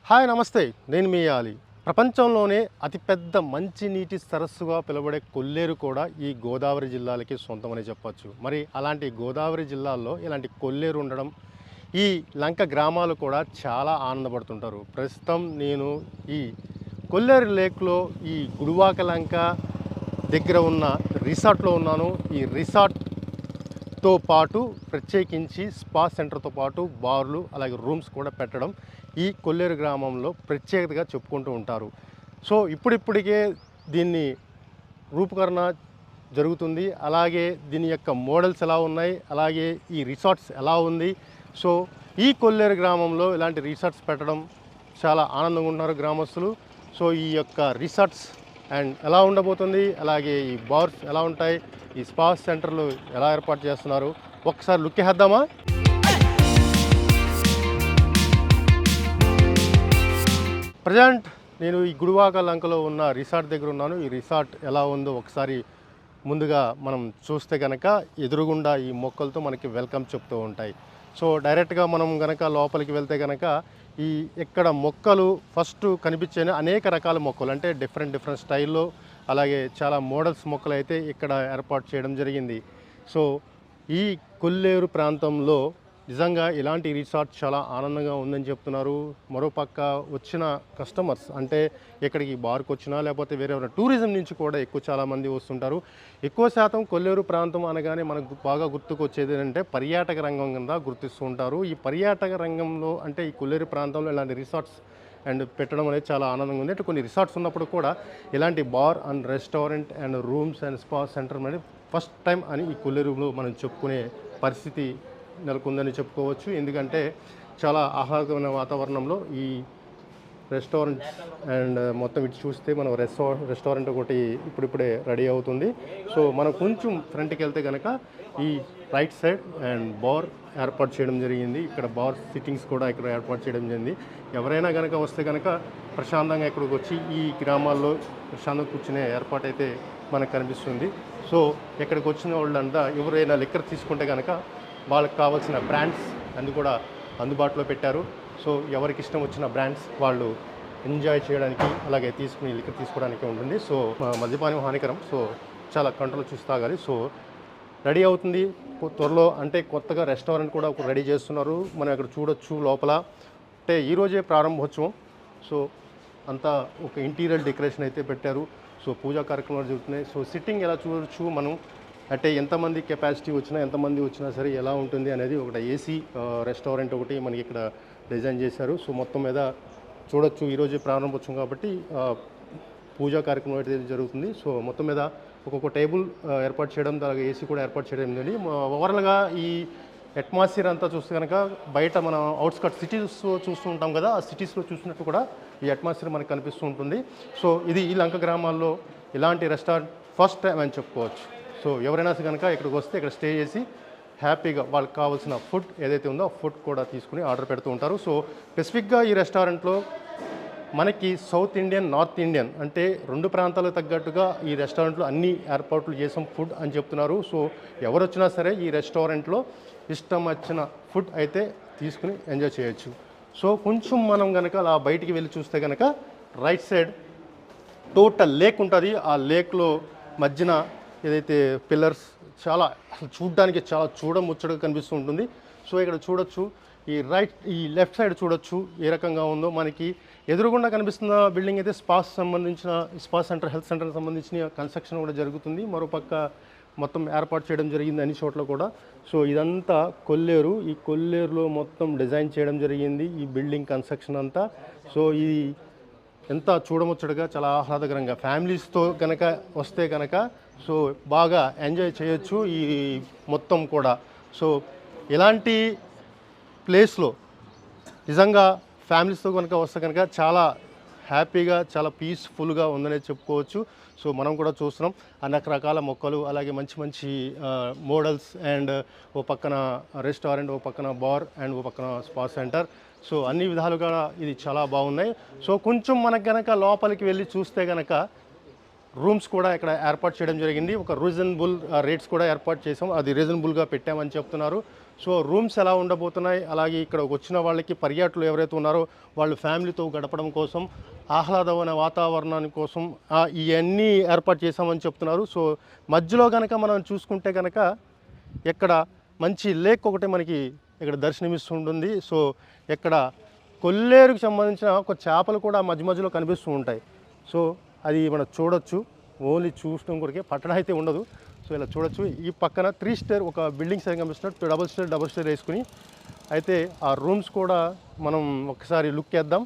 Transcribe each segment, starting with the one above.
Hi నమస్తే, నేను మీ యాలి. ప్రపంచంలోనే అతిపెద్ద మంచినీటి సరస్సుగా పిలువబడే కొల్లేరు కూడా ఈ గోదావరి జిల్లాలకి సొంతమని చెప్పొచ్చు. మరి అలాంటి గోదావరి జిల్లాల్లో ఇలాంటి కొల్లేరు ఉండడం ఈ లంక గ్రామాలు కూడా చాలా ఆనందపడుతుంటారు. ప్రస్తుతం నేను ఈ కొల్లేరు లేక్లో ఈ గుడివాక లంక దగ్గర ఉన్న రిసార్ట్లో ఉన్నాను. ఈ రిసార్ట్తో పాటు ప్రత్యేకించి స్పా సెంటర్తో పాటు బార్లు అలాగే రూమ్స్ కూడా పెట్టడం ఈ కొల్లేరు గ్రామంలో ప్రత్యేకతగా చెప్పుకుంటూ ఉంటారు. సో ఇప్పుడిప్పుడికే దీన్ని రూపకరణ జరుగుతుంది. అలాగే దీని యొక్క మోడల్స్ ఎలా ఉన్నాయి, అలాగే ఈ రిసార్ట్స్ ఎలా ఉంది. సో ఈ కొల్లేరు గ్రామంలో ఇలాంటి రిసార్ట్స్ పెట్టడం చాలా ఆనందంగా ఉన్నారు గ్రామస్తులు. సో ఈ యొక్క రిసార్ట్స్ అండ్ ఎలా ఉండబోతుంది, అలాగే ఈ బార్స్ ఎలా ఉంటాయి, ఈ స్పా సెంటర్లు ఎలా ఏర్పాటు చేస్తున్నారు, ఒకసారి లుక్ వేద్దామా? ప్రజెంట్ నేను ఈ గుడివాక లంకలో ఉన్న రిసార్ట్ దగ్గర ఉన్నాను. ఈ రిసార్ట్ ఎలా ఉందో ఒకసారి ముందుగా మనం చూస్తే కనుక ఎదురుగుండా ఈ మొక్కలతో మనకి వెల్కమ్ చెప్తూ ఉంటాయి. సో డైరెక్ట్గా మనం కనుక లోపలికి వెళ్తే కనుక ఈ ఇక్కడ మొక్కలు ఫస్ట్ కనిపించే అనేక రకాల మొక్కలు, అంటే డిఫరెంట్ స్టైల్లో అలాగే చాలా మోడల్స్ మొక్కలు అయితే ఇక్కడ ఏర్పాటు చేయడం జరిగింది. సో ఈ కొల్లేరు ప్రాంతంలో నిజంగా ఇలాంటి రిసార్ట్ చాలా ఆనందంగా ఉందని చెప్తున్నారు. మరోపక్క వచ్చిన కస్టమర్స్, అంటే ఇక్కడికి బార్కి వచ్చినా లేకపోతే వేరే టూరిజం నుంచి కూడా చాలామంది వస్తుంటారు. ఎక్కువ శాతం కొల్లేరు ప్రాంతం అనగానే మనకు బాగా గుర్తుకొచ్చేది ఏంటంటే పర్యాటక రంగం కింద గుర్తిస్తూ ఉంటారు. ఈ పర్యాటక రంగంలో అంటే ఈ కొల్లేరు ప్రాంతంలో ఇలాంటి రిసార్ట్స్ అండ్ పెట్టడం అనేది చాలా ఆనందంగా ఉంది. అంటే కొన్ని రిసార్ట్స్ ఉన్నప్పుడు కూడా ఇలాంటి bar and restaurant and rooms and spa centre అనేది ఫస్ట్ టైం అని ఈ కొల్లేరులో మనం చెప్పుకునే పరిస్థితి నెలకొందని చెప్పుకోవచ్చు. ఎందుకంటే చాలా ఆహ్లాదకరమైన వాతావరణంలో ఈ రెస్టారెంట్ అండ్ మొత్తం ఇటు చూస్తే మనం రెస్టారెంట్ ఒకటి ఇప్పుడిప్పుడే రెడీ అవుతుంది. సో మనం కొంచెం ఫ్రంట్కి వెళ్తే కనుక ఈ రైట్ సైడ్ అండ్ బార్ ఏర్పాటు చేయడం జరిగింది. ఇక్కడ బార్ సిట్టింగ్స్ కూడా ఇక్కడ ఏర్పాటు చేయడం జరిగింది. ఎవరైనా కనుక వస్తే కనుక ప్రశాంతంగా ఇక్కడికి వచ్చి ఈ గ్రామాల్లో ప్రశాంతంగా కూర్చునే ఏర్పాటు అయితే మనకు కనిపిస్తుంది. సో ఇక్కడికి వచ్చిన వాళ్ళంతా ఎవరైనా లిక్కర్ తీసుకుంటే కనుక వాళ్ళకి కావాల్సిన బ్రాండ్స్ అన్నీ కూడా అందుబాటులో పెట్టారు. సో ఎవరికి ఇష్టం వచ్చిన బ్రాండ్స్ వాళ్ళు ఎంజాయ్ చేయడానికి అలాగే తీసుకుని లిక్కర్ తీసుకోవడానికి ఉంటుంది. సో మద్యపానం హానికరం, సో చాలా కంట్రోల్ చూసి తాగాలి. సో రెడీ అవుతుంది త్వరలో, అంటే కొత్తగా రెస్టారెంట్ కూడా రెడీ చేస్తున్నారు. మనం ఇక్కడ చూడొచ్చు లోపల, అంటే ఈరోజే ప్రారంభోత్సవం. సో అంతా ఒక ఇంటీరియర్ డెకరేషన్ అయితే పెట్టారు. సో పూజా కార్యక్రమాలు జరుగుతున్నాయి. సో సిట్టింగ్ ఎలా చూడొచ్చు మనం, అంటే ఎంతమంది కెపాసిటీ వచ్చినా ఎంతమంది వచ్చినా సరే ఎలా ఉంటుంది అనేది ఒకటి ఏసీ రెస్టారెంట్ ఒకటి మనకి ఇక్కడ డిజైన్ చేశారు. సో మొత్తం మీద చూడొచ్చు, ఈరోజు ప్రారంభోత్సవం కాబట్టి పూజా కార్యక్రమం అయితే జరుగుతుంది. సో మొత్తం మీద ఒక్కొక్క టేబుల్ ఏర్పాటు చేయడం, అలాగే ఏసీ కూడా ఏర్పాటు చేయడం జరిగింది. ఓవరాల్గా ఈ అట్మాస్ఫియర్ అంతా చూస్తే కనుక బయట మనం అవుట్స్కట్ సిటీస్ చూస్తూ ఉంటాం కదా, ఆ సిటీస్లో చూసినట్టు కూడా ఈ అట్మాస్ఫియర్ మనకు కనిపిస్తూ ఉంటుంది. సో ఇది ఈ లంక గ్రామాల్లో ఇలాంటి రెస్టారెంట్ ఫస్ట్ టైం అని చెప్పుకోవచ్చు. సో ఎవరైనా కనుక ఇక్కడికి వస్తే ఇక్కడ స్టే చేసి హ్యాపీగా వాళ్ళకి కావాల్సిన ఫుడ్ ఏదైతే ఉందో ఆ ఫుడ్ కూడా తీసుకుని ఆర్డర్ పెడుతూ ఉంటారు. సో స్పెసిఫిక్గా ఈ రెస్టారెంట్లో మనకి సౌత్ ఇండియన్, నార్త్ ఇండియన్ అంటే రెండు ప్రాంతాలకు తగ్గట్టుగా ఈ రెస్టారెంట్లో అన్ని ఏర్పాట్లు చేసాం ఫుడ్ అని చెప్తున్నారు. సో ఎవరు వచ్చినా సరే ఈ రెస్టారెంట్లో ఇష్టం వచ్చిన ఫుడ్ అయితే తీసుకుని ఎంజాయ్ చేయొచ్చు. సో కొంచెం మనం కనుక అలా బయటికి వెళ్ళి చూస్తే కనుక రైట్ సైడ్ టోటల్ లేక్ ఉంటుంది. ఆ లేక్లో మధ్యన ఏదైతే పిల్లర్స్ చాలా చూడడానికి చాలా చూడముచ్చటగా కనిపిస్తూ ఉంటుంది. సో ఇక్కడ చూడొచ్చు, ఈ లెఫ్ట్ సైడ్ చూడొచ్చు ఏ రకంగా ఉందో. మనకి ఎదురుగుండా కనిపిస్తున్న బిల్డింగ్ అయితే స్పా సెంటర్, హెల్త్ సెంటర్కి సంబంధించిన కన్స్ట్రక్షన్ కూడా జరుగుతుంది. మరోపక్క మొత్తం ఏర్పాటు చేయడం జరిగింది అన్ని చోట్ల కూడా. సో ఇదంతా కొల్లేరు, ఈ కొల్లేరులో మొత్తం డిజైన్ చేయడం జరిగింది ఈ బిల్డింగ్ కన్స్ట్రక్షన్ అంతా. సో ఇది ఎంత చూడముచ్చటగా చాలా ఆహ్లాదకరంగా ఫ్యామిలీస్తో కనుక వస్తే కనుక సో బాగా ఎంజాయ్ చేయొచ్చు ఈ మొత్తం కూడా. సో ఇలాంటి ప్లేస్లో నిజంగా ఫ్యామిలీస్తో కనుక వస్తే కనుక చాలా హ్యాపీగా చాలా పీస్ఫుల్గా ఉందనే చెప్పుకోవచ్చు. సో మనం కూడా చూస్తున్నాం అనేక రకాల మొక్కలు, అలాగే మంచి మంచి మోడల్స్ అండ్ ఓ పక్కన రెస్టారెంట్, ఓ పక్కన బార్ అండ్ ఓ పక్కన స్పా సెంటర్. సో అన్ని విధాలుగా ఇది చాలా బాగున్నాయి. సో కొంచెం మనకు కనుక లోపలికి వెళ్ళి చూస్తే కనుక రూమ్స్ కూడా ఇక్కడ ఏర్పాటు చేయడం జరిగింది. ఒక రీజనబుల్ రేట్స్ కూడా ఏర్పాటు చేసాం, అది రీజనబుల్గా పెట్టామని చెప్తున్నారు. సో రూమ్స్ ఎలా ఉండబోతున్నాయి, అలాగే ఇక్కడ వచ్చిన వాళ్ళకి పర్యాటకులు ఎవరైతే ఉన్నారో వాళ్ళు ఫ్యామిలీతో గడపడం కోసం, ఆహ్లాదమైన వాతావరణాన్ని కోసం ఇవన్నీ ఏర్పాటు చేసామని చెప్తున్నారు. సో మధ్యలో కనుక మనం చూసుకుంటే కనుక ఇక్కడ మంచి లేక్ ఒకటి మనకి ఇక్కడ దర్శనమిస్తుంటుంది. సో ఇక్కడ కొల్లేరుకి సంబంధించిన ఒక చేపలు కూడా మధ్య మధ్యలో కనిపిస్తూ ఉంటాయి. సో అది మనం చూడొచ్చు, ఓన్లీ చూడటం కొరకే, పట్టడం అయితే ఉండదు. సో ఇలా చూడొచ్చు. ఈ పక్కన 3 స్టార్ ఒక బిల్డింగ్స్ అయితే కనిపిస్తున్నట్టు డబుల్ స్టార్ వేసుకుని అయితే ఆ రూమ్స్ కూడా మనం ఒకసారి లుక్ వేద్దాం.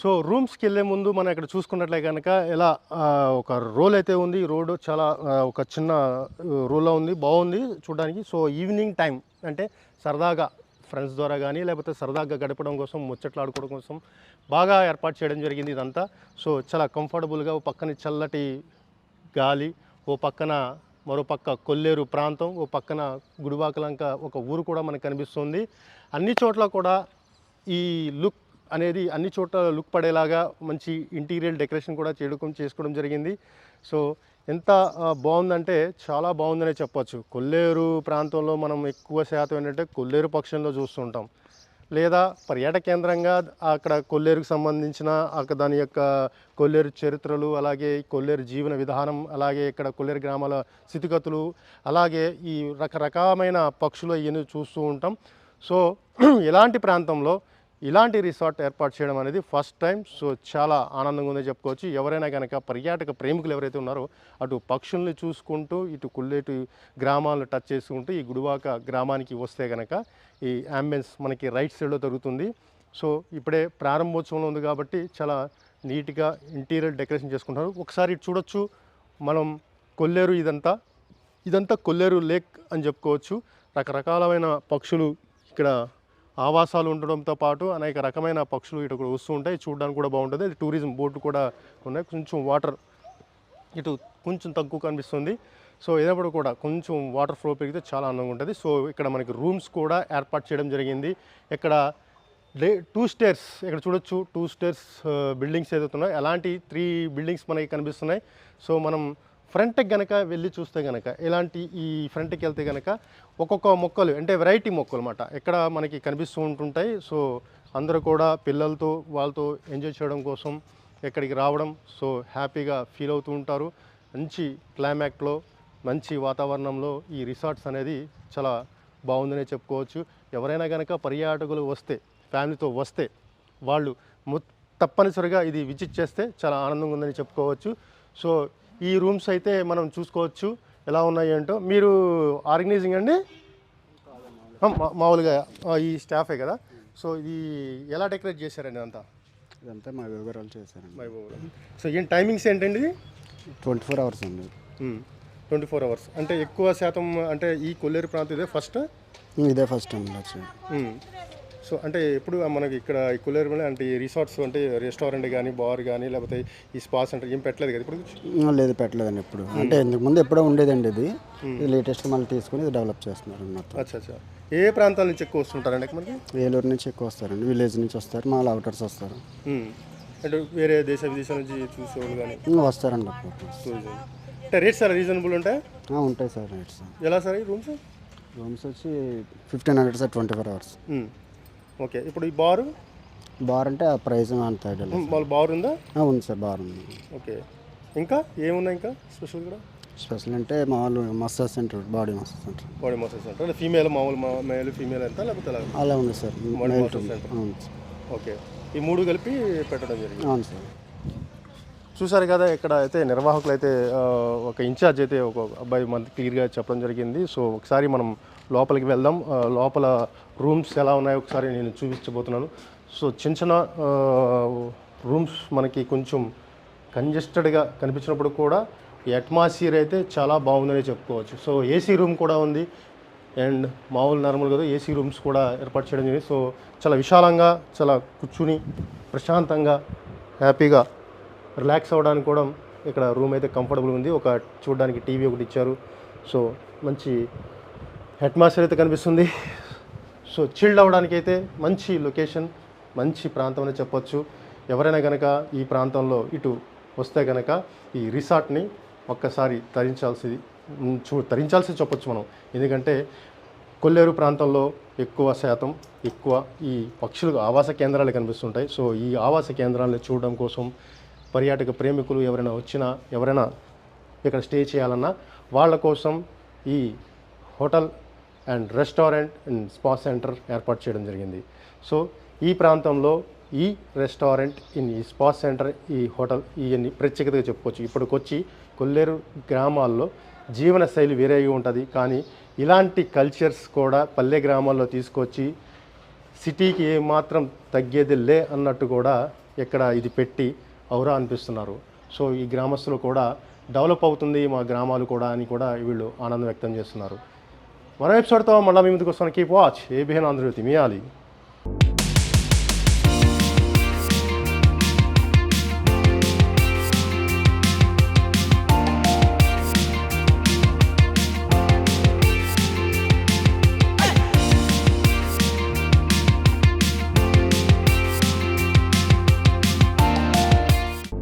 సో రూమ్స్కి వెళ్ళే ముందు మనం ఇక్కడ చూసుకున్నట్లే కనుక ఇలా ఒక రోల్ అయితే ఉంది. రోడ్ చాలా ఒక చిన్న రోల్లో ఉంది, బాగుంది చూడడానికి. సో ఈవినింగ్ టైం అంటే సరదాగా ఫ్రెండ్స్ ద్వారా కానీ లేకపోతే సరదాగా గడపడం కోసం, ముచ్చట్లు ఆడుకోవడం కోసం బాగా ఏర్పాటు చేయడం జరిగింది ఇదంతా. సో చాలా కంఫర్టబుల్గా, ఓ పక్కన చల్లటి గాలి, ఓ పక్కన మరో పక్క కొల్లేరు ప్రాంతం, ఓ పక్కన గుడివాకలంక ఒక ఊరు కూడా మనకు కనిపిస్తుంది. అన్ని చోట్ల కూడా ఈ లుక్ అనేది అన్ని చోట్ల లుక్ పడేలాగా మంచి ఇంటీరియర్ డెకరేషన్ కూడా చేసుకోవడం జరిగింది. సో ఎంత బాగుందంటే చాలా బాగుందనే చెప్పొచ్చు. కొల్లేరు ప్రాంతంలో మనం ఎక్కువ శాతం ఏంటంటే కొల్లేరు పక్షంలో చూస్తుంటాం, లేదా పర్యాటక కేంద్రంగా అక్కడ కొల్లేరుకు సంబంధించిన దాని యొక్క కొల్లేరు చరిత్రలు, అలాగే కొల్లేరు జీవన విధానం, అలాగే ఇక్కడ కొల్లేరు గ్రామాల స్థితిగతులు, అలాగే ఈ రకరకమైన పక్షులు ఇవన్నీ చూస్తూ ఉంటాం. సో ఇలాంటి ప్రాంతంలో ఇలాంటి రిసార్ట్ ఏర్పాటు చేయడం అనేది ఫస్ట్ టైం. సో చాలా ఆనందంగా ఉందని చెప్పుకోవచ్చు. ఎవరైనా కనుక పర్యాటక ప్రేమికులు ఎవరైతే ఉన్నారో అటు పక్షుల్ని చూసుకుంటూ ఇటు కొల్లేరు గ్రామాలను టచ్ చేసుకుంటూ ఈ గుడివాక గ్రామానికి వస్తే కనుక ఈ అంబియన్స్ మనకి రైట్ సైడ్లో దొరుకుతుంది. సో ఇప్పుడే ప్రారంభోత్సవంలో ఉంది కాబట్టి చాలా నీట్గా ఇంటీరియర్ డెకరేషన్ చేసుకుంటారు. ఒకసారి ఇటు చూడొచ్చు మనం కొల్లేరు, ఇదంతా కొల్లేరు లేక్ అని చెప్పుకోవచ్చు. రకరకాలమైన పక్షులు ఇక్కడ ఆవాసాలు ఉండడంతో పాటు అనేక రకమైన పక్షులు ఇటు కూడా వస్తూ ఉంటాయి, చూడడానికి కూడా బాగుంటుంది. అది టూరిజం బోర్డు కూడా ఉన్నాయి. కొంచెం వాటర్ ఇటు కొంచెం తక్కువ కనిపిస్తుంది. సో ఏదప్పుడు కూడా కొంచెం వాటర్ ఫ్లో పెరిగితే చాలా అందంగా ఉంటుంది. సో ఇక్కడ మనకి రూమ్స్ కూడా ఏర్పాటు చేయడం జరిగింది. ఇక్కడ 2 స్టేర్స్ ఇక్కడ చూడొచ్చు, 2 స్టేర్స్ బిల్డింగ్స్ ఏదైతే ఉన్నాయో అలాంటి 3 బిల్డింగ్స్ మనకి కనిపిస్తున్నాయి. సో మనం ఫ్రంట్కి కనుక వెళ్ళి చూస్తే కనుక ఇలాంటి ఈ ఫ్రంట్కి వెళ్తే కనుక ఒక్కొక్క మొక్కలు అంటే వెరైటీ మొక్కలు అన్నమాట ఇక్కడ మనకి కనిపిస్తూ ఉంటుంటాయి. సో అందరూ కూడా పిల్లలతో వాళ్ళతో ఎంజాయ్ చేయడం కోసం ఇక్కడికి రావడం, సో హ్యాపీగా ఫీల్ అవుతూ ఉంటారు. మంచి క్లైమాక్లో, మంచి వాతావరణంలో ఈ రిసార్ట్స్ అనేది చాలా బాగుందనే చెప్పుకోవచ్చు. ఎవరైనా కనుక పర్యాటకులు వస్తే, ఫ్యామిలీతో వస్తే వాళ్ళు తప్పనిసరిగా ఇది విజిట్ చేస్తే చాలా ఆనందంగా ఉందని చెప్పుకోవచ్చు. సో ఈ రూమ్స్ అయితే మనం చూసుకోవచ్చు ఎలా ఉన్నాయి ఏంటో. మీరు ఆర్గనైజింగ్ అండి? మామూలుగా ఈ స్టాఫే కదా. సో ఇది ఎలా డెకరేట్ చేశారండి ఇదంతా మా వివరాలు చేశారండి. సో ఏం టైమింగ్స్ ఏంటండి? 24 అవర్స్ అండి. 24 అవర్స్ అంటే ఎక్కువ శాతం అంటే ఈ కొల్లేరు ప్రాంతం ఇదే ఫస్ట్ టైం వచ్చాయి. సో అంటే ఎప్పుడు మనకి ఇక్కడ ఈ కొల్లేరు అంటే ఈ రిసార్ట్స్ అంటే రెస్టారెంట్ కానీ, బార్ కానీ, లేకపోతే ఈ స్పా సెంటర్ ఏం పెట్టలేదు కదా ఇప్పుడు? లేదు, పెట్టలేదండి ఎప్పుడు. అంటే ఇంతకు ముందు ఎప్పుడో ఉండేదండి. ఇది లేటెస్ట్ మళ్ళీ తీసుకుని ఇది డెవలప్ చేస్తున్నారు అన్నమాట. అచ్చా. ఏ ప్రాంతాల నుంచి ఎక్కువ వస్తుంటారండి మనకి? ఏలూరు నుంచి ఎక్కువ వస్తారండి, విలేజ్ నుంచి వస్తారు, మా అవుటర్స్ వస్తారు. అంటే వేరే విదేశాల నుంచి చూసేవాళ్ళు కానీ వస్తారండి. టూరిజం అంటే రేట్స్ చాలా రీజనబుల్ ఉంటాయి? ఉంటాయి సార్ రేట్స్. ఎలా సార్ ఈ రూమ్స్ వచ్చి 1500 సార్ 24 అవర్స్. ఓకే. ఇప్పుడు ఈ బార్ అంటే ఆ ప్రైస్ అంత ఐడియా. బార్ ఉందా? ఉంది సార్, బార్ ఉంది. ఓకే. ఇంకా ఏమున్నాయి ఇంకా స్పెషల్ కూడా? స్పెషల్ అంటే మామూలు massage centre, body massage centre అంటే ఫీమేల్, మామూలు మేల్ ఫీమేల్ ఎంత లేకపోతే అలా ఉంది సార్. Massage centre. ఓకే. ఈ 3 కలిపి పెట్టడం జరిగింది. అవును సార్. చూసారు కదా, ఇక్కడ అయితే నిర్వాహకులు అయితే ఒక ఇన్ఛార్జ్ అయితే ఒక అబ్బాయి మనకి క్లియర్గా చెప్పడం జరిగింది. సో ఒకసారి మనం లోపలికి వెళ్దాం. లోపల రూమ్స్ ఎలా ఉన్నాయో ఒకసారి నేను చూపించబోతున్నాను. సో చిన్న రూమ్స్ మనకి కొంచెం కంజెస్టెడ్గా కనిపించినప్పుడు కూడా ఈ అట్మాస్ఫియర్ అయితే చాలా బాగుందని చెప్పుకోవచ్చు. సో ఏసీ రూమ్ కూడా ఉంది అండ్ మామూలు నార్మల్ కదా ఏసీ రూమ్స్ కూడా ఏర్పాటు చేయడం జరిగింది. సో చాలా విశాలంగా, చాలా కూర్చుని ప్రశాంతంగా హ్యాపీగా రిలాక్స్ అవ్వడానికి కూడా ఇక్కడ రూమ్ అయితే కంఫర్టబుల్ ఉంది. ఒక చూడడానికి టీవీ ఒకటి ఇచ్చారు. సో మంచి అట్మాస్ఫియర్ అయితే కనిపిస్తుంది. సో చిల్డ్ అవ్వడానికి అయితే మంచి లొకేషన్, మంచి ప్రాంతం అని చెప్పొచ్చు. ఎవరైనా కనుక ఈ ప్రాంతంలో ఇటు వస్తే కనుక ఈ రిసార్ట్ని ఒక్కసారి తరించాల్సి చెప్పొచ్చు మనం. ఎందుకంటే కొల్లేరు ప్రాంతంలో ఎక్కువ శాతం ఈ పక్షులకు ఆవాస కేంద్రాలు కనిపిస్తుంటాయి. సో ఈ ఆవాస కేంద్రాలను చూడడం కోసం పర్యాటక ప్రేమికులు ఎవరైనా ఇక్కడ స్టే చేయాలన్నా వాళ్ళ కోసం ఈ hotel and restaurant and spa centre ఏర్పాటు చేయడం జరిగింది. సో ఈ ప్రాంతంలో ఈ రెస్టారెంట్ ఈ స్పా సెంటర్ ఈ హోటల్ ఇవన్నీ ప్రత్యేకతగా చెప్పుకోవచ్చు. ఇప్పటికొచ్చి కొల్లేరు గ్రామాల్లో జీవన శైలి వేరేగా ఉంటుంది, కానీ ఇలాంటి కల్చర్స్ కూడా పల్లె గ్రామాల్లో తీసుకొచ్చి సిటీకి ఏమాత్రం తగ్గేది లే అన్నట్టు కూడా ఇక్కడ ఇది పెట్టి ఔరా అనిపిస్తున్నారు. సో ఈ గ్రామస్తులు కూడా డెవలప్ అవుతుంది మా గ్రామాలు కూడా అని కూడా వీళ్ళు ఆనందం వ్యక్తం చేస్తున్నారు. మరో ఎపిసోడ్తో మళ్ళీ మీ ముందుకు వస్తాను. Keep watch ABN Andhra Jyothi. మీ ఆలి.